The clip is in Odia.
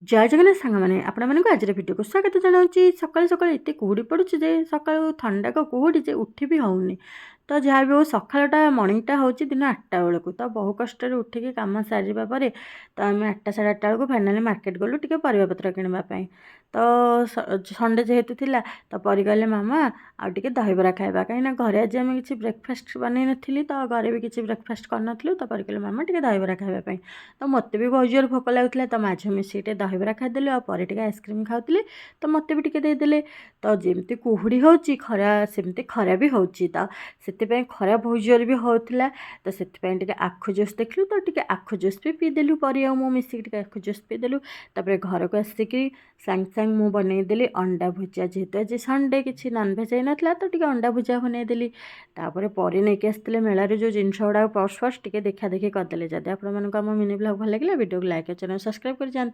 ଜୟ ଜଗନ୍ନାଥ ସାଙ୍ଗମାନେ ଆପଣମାନଙ୍କୁ ଆଜିର ଭିଡ଼ିଓକୁ ସ୍ୱାଗତ ଜଣାଉଛି। ସକାଳୁ ସକାଳୁ ଏତେ କୁହୁଡ଼ି ପଡ଼ୁଛି ଯେ ସକାଳୁ ଥଣ୍ଡାକ କୁହୁଡ଼ି ଯେ ଉଠି ବି ହେଉନି। ତ ଯାହା ବି ହଉ ସକାଳଟା ମର୍ଣ୍ଣିଂଟା ହେଉଛି ଦିନ 8ଟା ବେଳକୁ। ତ ବହୁ କଷ୍ଟରେ ଉଠିକି କାମ ସାରିବା ପରେ ତ ଆମେ 8ଟା ସାଢ଼େ 8ଟା ବେଳକୁ ଫାଇନାଲି ମାର୍କେଟ ଗଲୁ ଟିକେ ପରିବାପତ୍ର କିଣିବା ପାଇଁ। ତ ସଣ୍ଡେ ଯେହେତୁ ଥିଲା ତ ପରି କହିଲେ ମାମା ଆଉ ଟିକେ ଦହିବରା ଖାଇବା, କାହିଁକିନା ଘରେ ଆଜି ଆମେ କିଛି ବ୍ରେକଫାଷ୍ଟ ବନେଇ ନଥିଲି, ତ ଘରେ ବି କିଛି ବ୍ରେକଫାଷ୍ଟ କରିନଥିଲୁ। ତ ପରି କହିଲେ ମାମା ଟିକେ ଦହିବରା ଖାଇବା ପାଇଁ। ତ ମୋତେ ବି ବହୁତ ଜୋର ଭୋକ ଲାଗୁଥିଲା, ତ ମାଝି ମିଶିକି ଟିକେ ଦହିବରା ଖାଇଦେଲୁ। ଆଉ ପରେ ଟିକେ ଆଇସ୍କ୍ରିମ୍ ଖାଉଥିଲି, ତ ମୋତେ ବି ଟିକେ ଦେଇଦେଲେ। ତ ଯେମିତି କୁହୁଡ଼ି ହେଉଛି ଖରା ସେମିତି ଖରା ବି ହେଉଛି, ତ ସେଥିପାଇଁ ଖରା ବହୁତ ଜୋର ବି ହେଉଥିଲା। ତ ସେଥିପାଇଁ ଟିକେ ଆଖୁ ଜୁସ୍ ଦେଖିଲୁ, ତ ଟିକେ ଆଖୁ ଜୁସ୍ ବି ପିଇଦେଲୁ। ପରି ଆଉ ମୁଁ ମିଶିକି ଟିକେ ଆଖୁ ଜୁସ୍ ପିଇଦେଲୁ। ତାପରେ ଘରକୁ ଆସିକି ସାଙ୍ଗେ ସାଙ୍ଗେ ମୁଁ ବନେଇଦେଲି ଅଣ୍ଡା ଭୁଜିଆ। ଯେହେତୁ ଆଜି ସଣ୍ଡେ କିଛି ନନଭେଜ୍ ହେଇନଥିଲା, ତ ଟିକେ ଅଣ୍ଡା ଭୁଜିଆ ବନେଇଦେଲି। ତାପରେ ପରେ ନେଇକି ଆସିଥିଲେ ମେଳାରୁ ଯେଉଁ ଜିନିଷ ଗୁଡ଼ାକ ପର୍ସ ଟିକେ ଦେଖା ଦେଖି କରିଦେଲେ। ଯଦି ଆପଣମାନଙ୍କୁ ଆମ ମିନି ବ୍ଲଗ୍ ଭଲ ଲାଗିଲା ଭିଡ଼ିଓକୁ ଲାଇକ୍ ଆଉ ଚ୍ୟାନେଲ୍ ସବସ୍କ୍ରାଇବ୍ କରି ଯାଆନ୍ତୁ।